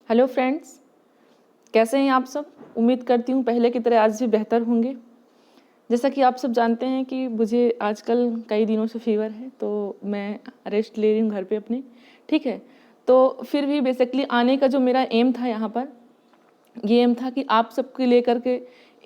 Hello friends, कैसे हैं आप सब। उम्मीद करती हूँ पहले की तरह आज भी बेहतर होंगे। जैसा कि आप सब जानते हैं कि मुझे आजकल कई दिनों से फीवर है, तो मैं रेस्ट ले रही हूँ घर पे अपने। ठीक है, तो फिर भी बेसिकली आने का जो मेरा एम था यहाँ पर, ये एम था कि आप सबके लेकर के,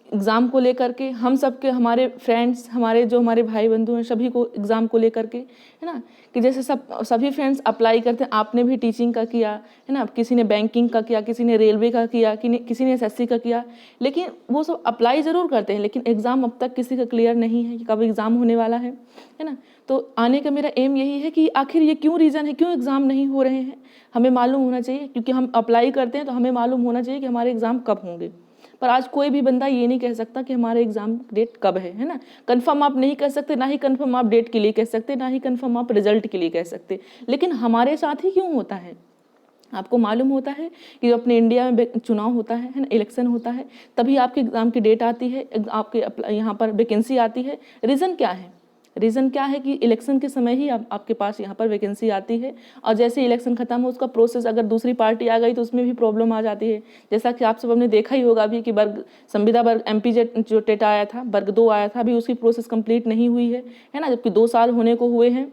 एग्ज़ाम को लेकर के, हम सब के, हमारे फ्रेंड्स, हमारे भाई बंधु हैं, सभी को एग्ज़ाम को लेकर के, है ना, कि जैसे सभी फ्रेंड्स अप्लाई करते हैं। आपने भी टीचिंग का किया है ना, किसी ने बैंकिंग का किया, किसी ने रेलवे का किया, किसी ने एसएससी का किया, लेकिन वो सब अप्लाई ज़रूर करते हैं, लेकिन एग्ज़ाम अब तक किसी का क्लियर नहीं है कि कब एग्ज़ाम होने वाला है ना। तो आने का मेरा एम यही है कि आखिर ये क्यों रीज़न है, क्यों एग्ज़ाम नहीं हो रहे हैं। हमें मालूम होना चाहिए, क्योंकि हम अप्लाई करते हैं तो हमें मालूम होना चाहिए कि हमारे एग्ज़ाम कब होंगे। पर आज कोई भी बंदा ये नहीं कह सकता कि हमारे एग्ज़ाम डेट कब है ना। कंफर्म आप नहीं कह सकते, ना ही कंफर्म आप डेट के लिए कह सकते, ना ही कंफर्म आप रिजल्ट के लिए कह सकते। लेकिन हमारे साथ ही क्यों होता है। आपको मालूम होता है कि अपने इंडिया में चुनाव होता है ना, इलेक्शन होता है, तभी आपके एग्ज़ाम की डेट आती है, आपके यहाँ पर वैकेंसी आती है। रीज़न क्या है? रीज़न क्या है कि इलेक्शन के समय ही आपके पास यहाँ पर वैकेंसी आती है, और जैसे इलेक्शन खत्म हो उसका प्रोसेस, अगर दूसरी पार्टी आ गई तो उसमें भी प्रॉब्लम आ जाती है। जैसा कि आप सब हमने देखा ही होगा अभी कि संविदा वर्ग एमपी जो टेट आया था, वर्ग 2 आया था, अभी उसकी प्रोसेस कंप्लीट नहीं हुई है ना, जबकि 2 साल होने को हुए हैं।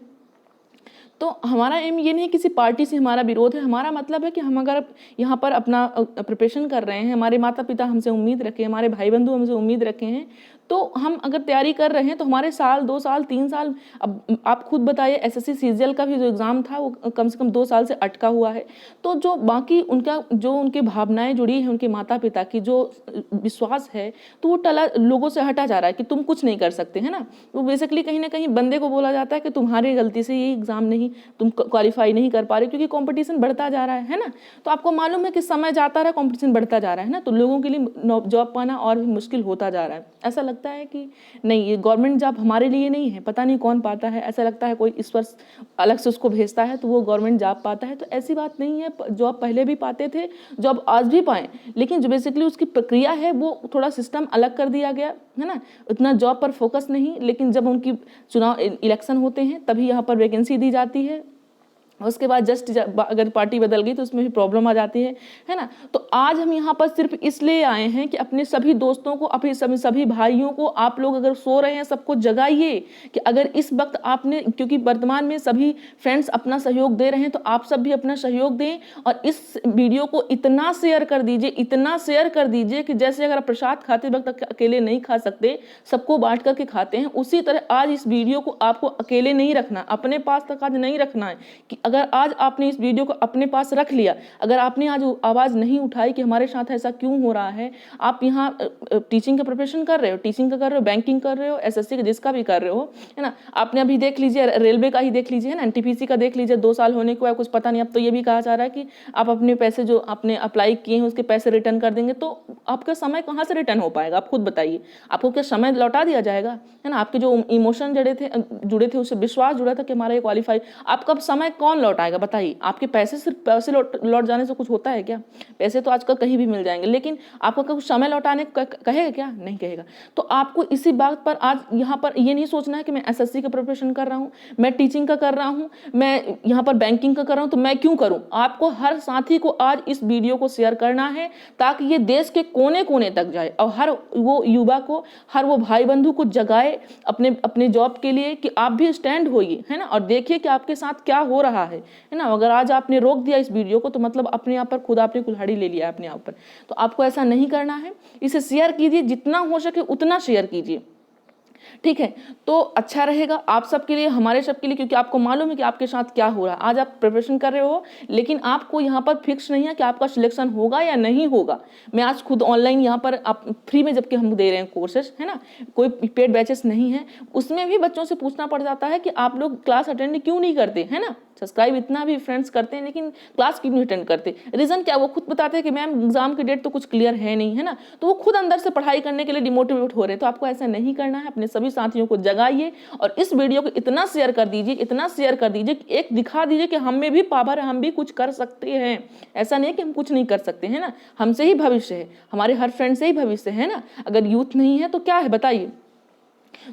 तो हमारा एम ये नहीं किसी पार्टी से हमारा विरोध है, हमारा मतलब है कि हम अगर यहाँ पर अपना प्रिपरेशन कर रहे हैं, हमारे माता पिता हमसे उम्मीद रखे, हमारे भाई बंधु हमसे उम्मीद रखे हैं, तो हम अगर तैयारी कर रहे हैं तो हमारे साल 2 साल 3 साल, अब आप खुद बताइए, एसएससी सीजीएल का भी जो एग्ज़ाम था वो कम से कम 2 साल से अटका हुआ है। तो जो बाकी उनका जो उनकी भावनाएं जुड़ी हैं, उनके माता पिता की जो विश्वास है, तो वो टला, लोगों से हटा जा रहा है कि तुम कुछ नहीं कर सकते, है ना। वो बेसिकली कहीं ना कहीं बंदे को बोला जाता है कि तुम्हारी गलती से ये एग्ज़ाम नहीं, तुम क्वालिफाई नहीं कर पा रहे, क्योंकि कंपटीशन बढ़ता जा रहा है ना। तो आपको मालूम है कि समय जाता रहा, कंपटीशन बढ़ता जा रहा है ना, तो लोगों के लिए जॉब पाना और भी मुश्किल होता जा रहा है। ऐसा लगता है कि नहीं, ये गवर्नमेंट जॉब हमारे लिए नहीं है, पता नहीं कौन पाता है। ऐसा लगता है कोई ईश्वर अलग से उसको भेजता है तो वो गवर्नमेंट जॉब पाता है। तो ऐसी बात नहीं है, जॉब पहले भी पाते थे, जॉब आज भी पाएँ, लेकिन जो बेसिकली उसकी प्रक्रिया है वो थोड़ा सिस्टम अलग कर दिया गया है ना। उतना जॉब पर फोकस नहीं, लेकिन जब उनकी चुनाव इलेक्शन होते हैं तभी यहाँ पर वैकेंसी दी जाती है। उसके बाद जस्ट अगर पार्टी बदल गई तो उसमें भी प्रॉब्लम आ जाती है ना। तो आज हम यहाँ पर सिर्फ इसलिए आए हैं कि अपने सभी दोस्तों को, अपने सभी भाइयों को, आप लोग अगर सो रहे हैं सबको जगाइए कि अगर इस वक्त आपने, क्योंकि वर्तमान में सभी फ्रेंड्स अपना सहयोग दे रहे हैं, तो आप सब भी अपना सहयोग दें और इस वीडियो को इतना शेयर कर दीजिए, इतना शेयर कर दीजिए कि जैसे अगर प्रसाद खाते वक्त अकेले नहीं खा सकते, सबको बांट करके खाते हैं, उसी तरह आज इस वीडियो को आपको अकेले नहीं रखना, अपने पास तक आज नहीं रखना है। कि अगर आज आपने इस वीडियो को अपने पास रख लिया, अगर आपने आज आवाज़ नहीं उठाई कि हमारे साथ ऐसा क्यों हो रहा है, आप यहाँ टीचिंग का प्रिपरेशन कर रहे हो, टीचिंग का कर रहे हो, बैंकिंग कर रहे हो, एसएससी का जिसका भी कर रहे हो, है ना। आपने अभी देख लीजिए, रेलवे का ही देख लीजिए, है ना, एनटीपीसी का देख लीजिए, 2 साल होने को है, कुछ पता नहीं। अब तो ये भी कहा जा रहा है कि आप अपने पैसे जो आपने अप्लाई किए हैं उसके पैसे रिटर्न कर देंगे, तो आपका समय कहाँ से रिटर्न हो पाएगा, आप खुद बताइए। आपको क्या समय लौटा दिया जाएगा, है ना। आपके जो इमोशन जुड़े थे उससे विश्वास जुड़ा था कि हमारा ये क्वालिफाई, आपका समय कौन लौटाएगा बताइए। आपके पैसे सिर्फ पैसे लौट जाने से कुछ होता है क्या? पैसे तो आजकल कहीं भी मिल जाएंगे, लेकिन आपका कुछ समय लौटाने कहेगा क्या? नहीं कहेगा। तो आपको इसी बात पर आज यहाँ पर ये नहीं सोचना है कि मैं एसएससी का प्रिपरेशन कर रहा हूँ, मैं टीचिंग का कर रहा हूँ, मैं यहाँ पर बैंकिंग का कर रहा हूँ, तो मैं क्यों करूँ। आपको हर साथी को आज इस वीडियो को शेयर करना है ताकि ये देश के कोने कोने तक जाए और हर वो युवा को, हर वो भाई बंधु को जगाए अपने अपने जॉब के लिए कि आप भी स्टैंड होइए, है ना, और देखिए कि आपके साथ क्या हो रहा है ना। अगर आज आपने रोक दिया इस वीडियो को तो मतलब अपने आप पर खुद आपने कुल्हाड़ी ले लिया अपने आप पर। तो आपको ऐसा नहीं करना है, इसे शेयर कीजिए, जितना हो सके उतना शेयर कीजिए, ठीक है। तो अच्छा रहेगा आप सबके लिए, हमारे सबके लिए, क्योंकि आपको मालूम है कि आपके साथ क्या हो रहा है। आज आप प्रिपरेशन कर रहे हो, लेकिन आपको यहाँ पर फिक्स नहीं है कि आपका सिलेक्शन होगा या नहीं होगा। मैं आज खुद ऑनलाइन यहाँ पर आप फ्री में जबकि हम दे रहे हैं कोर्सेज, है ना, कोई पेड बैचेस नहीं है, उसमें भी बच्चों से पूछना पड़ जाता है कि आप लोग क्लास अटेंड क्यों नहीं करते, है ना। सब्सक्राइब इतना भी फ्रेंड्स करते हैं लेकिन क्लास क्यों नहीं अटेंड करते। रीज़न क्या, वो खुद बताते हैं कि मैम एग्जाम की डेट तो कुछ क्लियर है नहीं, है ना। तो वो खुद अंदर से पढ़ाई करने के लिए डिमोटिवेट हो रहे हैं। तो आपको ऐसा नहीं करना है, अपने सभी साथियों को जगाइए और इस वीडियो को इतना शेयर कर दीजिए, इतना शेयर कर दीजिए कि एक दिखा दीजिए कि हम में भी पावर है, हम भी कुछ कर सकते हैं। ऐसा नहीं कि हम कुछ नहीं कर सकते, है ना। हमसे ही भविष्य है, हमारे हर फ्रेंड से ही भविष्य है ना। अगर यूथ नहीं है तो क्या है बताइए।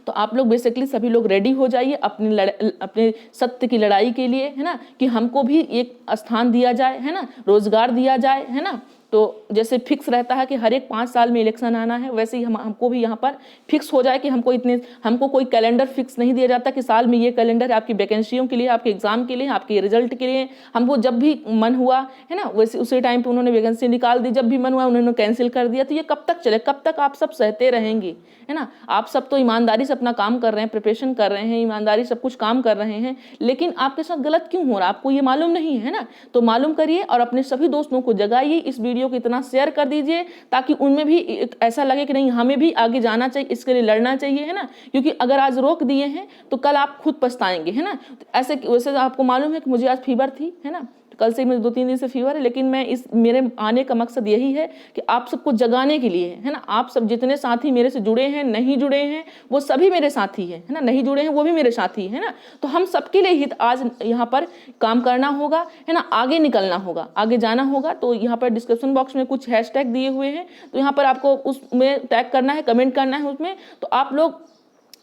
तो आप लोग बेसिकली सभी लोग रेडी हो जाइए अपने सत्य की लड़ाई के लिए, है ना, कि हमको भी एक स्थान दिया जाए, है ना, रोजगार दिया जाए, है ना। तो जैसे फिक्स रहता है कि हर एक 5 साल में इलेक्शन आना है, वैसे ही हमको भी यहाँ पर फिक्स हो जाए कि हमको कोई कैलेंडर फिक्स नहीं दिया जाता कि साल में ये कैलेंडर है आपकी वैकेंसियों के लिए, आपके एग्जाम के लिए, आपके रिजल्ट के लिए। हमको जब भी मन हुआ, है ना, वैसे उसी टाइम पे उन्होंने वैकेंसी निकाल दी, जब भी मन हुआ उन्होंने कैंसिल कर दिया। तो ये कब तक चले, कब तक आप सब सहते रहेंगे, है ना। आप सब तो ईमानदारी से अपना काम कर रहे हैं, प्रिपरेशन कर रहे हैं, ईमानदारी सब कुछ काम कर रहे हैं, लेकिन आपके साथ गलत क्यों हो रहा है आपको ये मालूम नहीं है ना। तो मालूम करिए और अपने सभी दोस्तों को जगाइए, इस वीडियो को इतना शेयर कर दीजिए ताकि उनमें भी ऐसा लगे कि नहीं हमें भी आगे जाना चाहिए, इसके लिए लड़ना चाहिए, है ना। क्योंकि अगर आज रोक दिए हैं तो कल आप खुद पछताएंगे, है ना। ऐसे वैसे आपको मालूम है कि मुझे आज फीवर थी, है ना, कल से मुझे 2-3 दिन से फीवर है, लेकिन मेरे आने का मकसद यही है कि आप सबको जगाने के लिए, है ना। आप सब जितने साथी मेरे से जुड़े हैं, नहीं जुड़े हैं, वो सभी मेरे साथी हैं, है ना, नहीं जुड़े हैं वो भी मेरे साथी है ना। तो हम सबके लिए हित आज यहाँ पर काम करना होगा, है ना, आगे निकलना होगा, आगे जाना होगा। तो यहाँ पर डिस्क्रिप्शन बॉक्स में कुछ हैशटैग दिए हुए हैं, तो यहाँ पर आपको उसमें टैग करना है, कमेंट करना है उसमें। तो आप लोग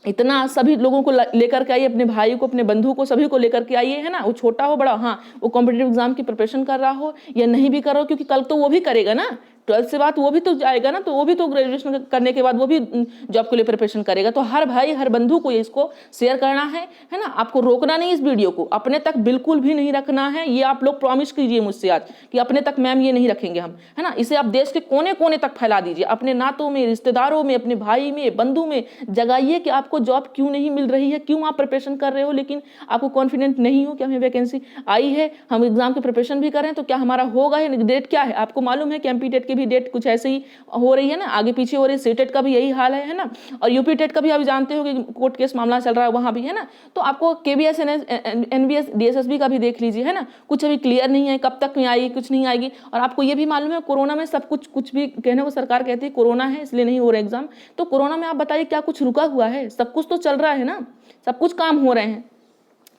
इतना सभी लोगों को लेकर के आइए, अपने भाई को, अपने बंधु को, सभी को लेकर के आइए, है ना। वो छोटा हो बड़ा, हाँ, वो कॉम्पिटिटिव एग्जाम की प्रिपरेशन कर रहा हो या नहीं भी कर रहा हो, क्योंकि कल तो वो भी करेगा ना, 12th से बाद वो भी तो जाएगा ना, तो वो भी तो ग्रेजुएशन करने के बाद वो भी जॉब के लिए प्रिपरेशन करेगा। तो हर भाई हर बंधु को इसको शेयर करना है ना। आपको रोकना नहीं, इस वीडियो को अपने तक बिल्कुल भी नहीं रखना है। ये आप लोग प्रॉमिस कीजिए मुझसे आज कि अपने तक मैम ये नहीं रखेंगे हम, है ना। इसे आप देश के कोने कोने तक फैला दीजिए, अपने नातों में, रिश्तेदारों में, अपने भाई में, बंधु में जगाइए कि आपको जॉब क्यों नहीं मिल रही है, क्यों आप प्रिपरेशन कर रहे हो लेकिन आपको कॉन्फिडेंट नहीं हो कि हमें वैकेंसी आई है, हम एग्जाम की प्रिपरेशन भी कर रहे हैं, तो क्या हमारा होगा, डेट क्या है। आपको मालूम है कि एमपी टेट की भी डेट कुछ ऐसे ही हो रही है ना, आगे पीछे हो रही है। सीटेट का भी यही हाल है ना। और यूपी टेट का भी आप जानते हो कि कोर्ट केस मामला चल रहा है वहां भी, है ना। तो आपको केबीएस, एनबीएस, डीएसएसबी का भी देख लीजिए, है ना। कुछ अभी क्लियर नहीं है, कब तक में आएगी, कुछ नहीं आएगी। और आपको ये भी मालूम है कोरोना में सब कुछ भी कहने को सरकार कहती है कोरोना है इसलिए नहीं हो रहा एग्जाम। तो कोरोना में आप बताइए क्या कुछ रुका हुआ है, सब कुछ तो चल रहा है ना, सब कुछ काम हो रहे हैं,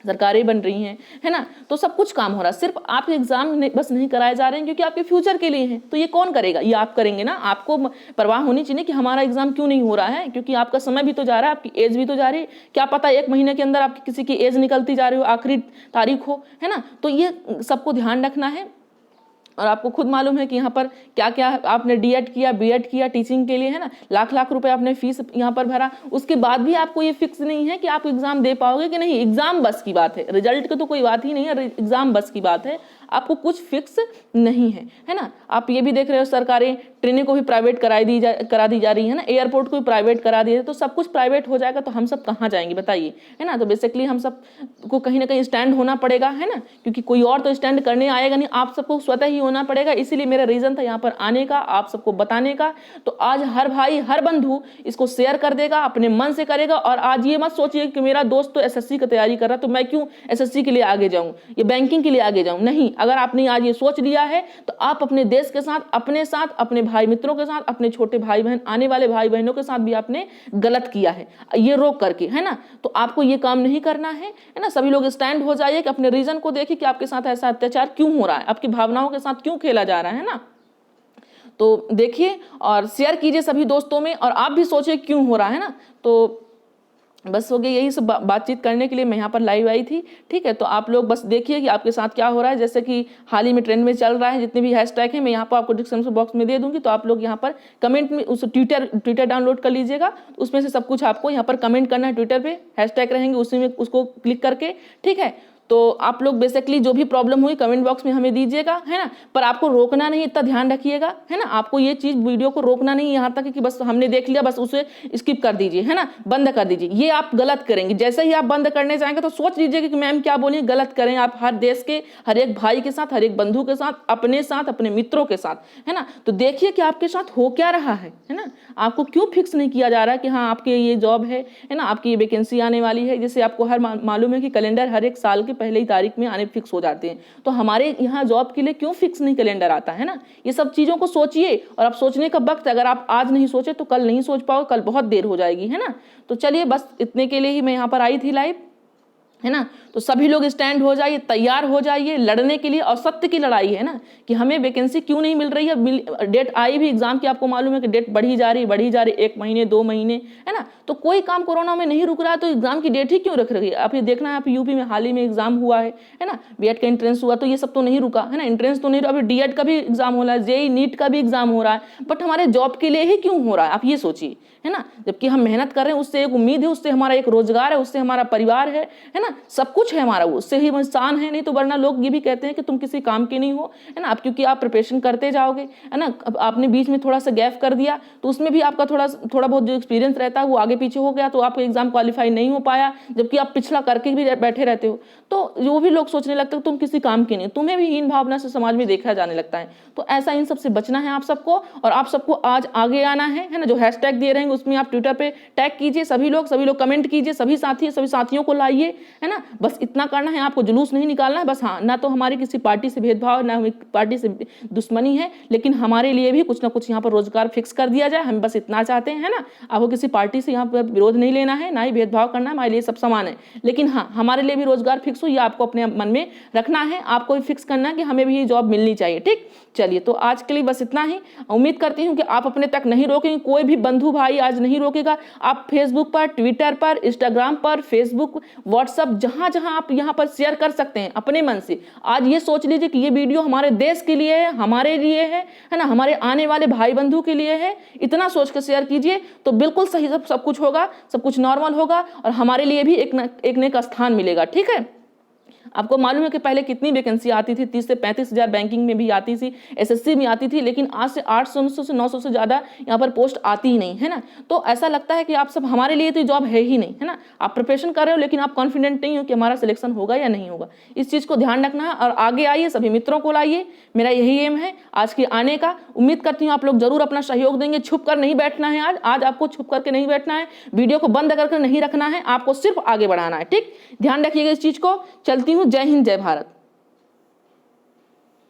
सरकारें बन रही हैं, है ना। तो सब कुछ काम हो रहा है, सिर्फ आप एग्जाम बस नहीं कराए जा रहे हैं क्योंकि आपके फ्यूचर के लिए हैं। तो ये कौन करेगा, ये आप करेंगे ना। आपको परवाह होनी चाहिए कि हमारा एग्जाम क्यों नहीं हो रहा है, क्योंकि आपका समय भी तो जा रहा है, आपकी एज भी तो जा रही है। क्या पता 1 महीने के अंदर आपकी किसी की एज निकलती जा रही हो, आखिरी तारीख हो, है ना। तो ये सबको ध्यान रखना है। और आपको खुद मालूम है कि यहाँ पर क्या क्या आपने डीएड किया, बीएड किया टीचिंग के लिए, है ना, लाख लाख रुपए आपने फीस यहाँ पर भरा, उसके बाद भी आपको ये फिक्स नहीं है कि आप एग्जाम दे पाओगे कि नहीं। एग्जाम बस की बात है, रिजल्ट की तो कोई बात ही नहीं है, एग्जाम बस की बात है, आपको कुछ फिक्स नहीं है ना। आप ये भी देख रहे हो सरकारें ट्रेनें को भी प्राइवेट करा दी जा रही है ना, एयरपोर्ट को भी प्राइवेट करा दिए, तो सब कुछ प्राइवेट हो जाएगा तो हम सब कहाँ जाएंगे बताइए, है ना। तो बेसिकली हम सब को कहीं ना कहीं स्टैंड होना पड़ेगा, है ना, क्योंकि कोई और तो स्टैंड करने आएगा नहीं, आप सबको स्वतः ही होना पड़ेगा। इसीलिए मेरा रीजन था यहाँ पर आने का, आप सबको बताने का। तो आज हर भाई हर बंधु इसको शेयर कर देगा, अपने मन से करेगा। और आज ये मत सोचिए कि मेरा दोस्त तो एसएससी की तैयारी कर रहा तो मैं क्यों एसएससी के लिए आगे जाऊं या बैंकिंग के लिए आगे जाऊं, नहीं। अगर आपने आज ये सोच लिया है तो आप अपने देश के साथ, अपने साथ, अपने भाई मित्रों के साथ, अपने छोटे भाई बहन, आने वाले भाई बहनों के साथ भी आपने गलत किया है ये रोक करके, है ना। तो आपको ये काम नहीं करना है ना। सभी लोग स्टैंड हो जाइए कि अपने रीजन को देखिए कि आपके साथ ऐसा अत्याचार क्यों हो रहा है, आपकी भावनाओं के साथ क्यों खेला जा रहा है ना। तो देखिए और शेयर कीजिए सभी दोस्तों में, और आप भी सोचिए क्यों हो रहा है ना। तो बस हो गया, यही सब बातचीत करने के लिए मैं यहाँ पर लाइव आई थी, ठीक है। तो आप लोग बस देखिए कि आपके साथ क्या हो रहा है। जैसे कि हाल ही में ट्रेंड में चल रहा है, जितने भी हैशटैग हैं मैं यहाँ पर आपको डिस्क्रिप्शन बॉक्स में दे दूंगी। तो आप लोग यहाँ पर कमेंट में उस ट्विटर डाउनलोड कर लीजिएगा, उसमें से सब कुछ आपको यहाँ पर कमेंट करना है। ट्विटर पे हैशटैग रहेंगे, उसी में उसको क्लिक करके, ठीक है। तो आप लोग बेसिकली जो भी प्रॉब्लम हुई कमेंट बॉक्स में हमें दीजिएगा, है ना। पर आपको रोकना नहीं, इतना ध्यान रखिएगा, है ना। आपको ये चीज वीडियो को रोकना नहीं यहाँ तक कि बस हमने देख लिया बस उसे स्किप कर दीजिए, है ना, बंद कर दीजिए। ये आप गलत करेंगे। जैसे ही आप बंद करने जाएंगे तो सोच लीजिए कि मैम क्या बोली, गलत करें आप हर देश के हर एक भाई के साथ, हर एक बंधु के साथ, अपने मित्रों के साथ, है ना। तो देखिए कि आपके साथ हो क्या रहा है ना। आपको क्यों फिक्स नहीं किया जा रहा है कि हाँ आपके ये जॉब है ना, आपकी ये वैकेंसी आने वाली है। जैसे आपको हर मालूम है कि कैलेंडर हर एक साल के पहले ही तारीख में आने फिक्स हो जाते हैं, तो हमारे यहाँ जॉब के लिए क्यों फिक्स नहीं कैलेंडर आता है ना। ये सब चीजों को सोचिए, और आप सोचने का वक्त, अगर आप आज नहीं सोचे तो कल नहीं सोच पाओगे, कल बहुत देर हो जाएगी, है ना। तो चलिए बस इतने के लिए ही मैं यहाँ पर आई थी लाइव। है ना। तो सभी लोग स्टैंड हो जाइए, तैयार हो जाइए लड़ने के लिए। और सत्य की लड़ाई है ना कि हमें वैकेंसी क्यों नहीं मिल रही है। डेट आई भी एग्जाम की, आपको मालूम है कि डेट बढ़ी जा रही 1 महीने 2 महीने, है ना। तो कोई काम कोरोना में नहीं रुक रहा है, तो एग्जाम की डेट ही क्यों रख रही है। आप ये देखना है, आप यूपी में हाल ही में एग्जाम हुआ है ना। बीएड का एंट्रेंस हुआ, तो ये सब तो नहीं रुका है ना। एंट्रेंस तो नहीं रुका, अभी डीएड का भी एग्जाम हो रहा है, जेई नीट का भी एग्जाम हो रहा है, बट हमारे जॉब के लिए ही क्यों हो रहा है, आप ये सोचिए, है ना। जबकि हम मेहनत कर रहे हैं, उससे एक उम्मीद है, उससे हमारा एक रोजगार है, उससे हमारा परिवार है ना, सब कुछ है हमारा, उससे ही इंसान है। नहीं तो वरना लोग ये भी कहते हैं कि तुम किसी काम के नहीं हो, है ना। अब क्योंकि आप प्रिपरेशन करते जाओगे, है ना। अब आपने बीच में थोड़ा सा गैप कर दिया, तो उसमें भी आपका थोड़ा बहुत जो एक्सपीरियंस रहता है वो आगे पीछे हो गया, तो आप एग्जाम क्वालिफाई नहीं हो पाया, जबकि आप पिछला करके भी बैठे रहते हो। तो जो भी लोग सोचने लगते हैं तुम किसी काम के नहीं, तुम्हें भी हीन भावना से समाज में देखा जाने लगता है। तो ऐसा इन सबसे बचना है आप सबको, और आप सबको आज आगे आना है ना। जो हैशटैग दिए रहेंगे उसमें आप ट्विटर पे टैग कीजिए, सभी लोग कमेंट कीजिए, सभी साथियों को लाइए, है ना। बस इतना करना है, आपको जुलूस नहीं निकालना है बस। हाँ, ना तो हमारी किसी पार्टी से भेदभाव, ना पार्टी से दुश्मनी है, लेकिन हमारे लिए भी कुछ ना कुछ यहाँ पर रोजगार फिक्स कर दिया जाए, हम बस इतना चाहते हैं, है ना। आपको किसी पार्टी से यहाँ पर विरोध नहीं लेना है, ना ही भेदभाव करना है, हमारे लिए सब समान है। लेकिन हाँ, हमारे लिए भी रोजगार फिक्स हो, ये आपको अपने मन में रखना है, आपको भी फिक्स करना है कि हमें भी ये जॉब मिलनी चाहिए। ठीक, चलिए, तो आज के लिए बस इतना ही। उम्मीद करती हूँ कि आप अपने तक नहीं रोकेंगे, कोई भी बंधु भाई आज नहीं रोकेगा। आप फेसबुक पर, ट्विटर पर, इंस्टाग्राम पर, फेसबुक, व्हाट्सएप, जहां जहां आप यहाँ पर शेयर कर सकते हैं अपने मन से। आज ये सोच लीजिए कि ये वीडियो हमारे देश के लिए है, हमारे लिए है ना, हमारे आने वाले भाई बंधु के लिए है। इतना सोच कर शेयर कीजिए, तो बिल्कुल सही सब कुछ होगा, सब कुछ नॉर्मल होगा, और हमारे लिए भी एक न एक स्थान मिलेगा। ठीक है। आपको मालूम है कि पहले कितनी वैकेंसी आती थी, 30 से 35 हज़ार बैंकिंग में भी आती थी, एसएससी में आती थी, लेकिन आज से 800 से 900 से ज़्यादा यहाँ पर पोस्ट आती ही नहीं, है ना। तो ऐसा लगता है कि आप सब, हमारे लिए तो जॉब है ही नहीं, है ना। आप प्रिपरेशन कर रहे हो, लेकिन आप कॉन्फिडेंट नहीं हो कि हमारा सिलेक्शन होगा या नहीं होगा। इस चीज़ को ध्यान रखना है, और आगे आइए, सभी मित्रों को लाइए। मेरा यही एम है आज के आने का। उम्मीद करती हूँ आप लोग जरूर अपना सहयोग देंगे। छुप कर नहीं बैठना है, आज आपको छुप करके नहीं बैठना है, वीडियो को बंद करके नहीं रखना है, आपको सिर्फ आगे बढ़ाना है। ठीक, ध्यान रखिएगा इस चीज़ को। चलती हूँ, जय हिंद, जय भारत।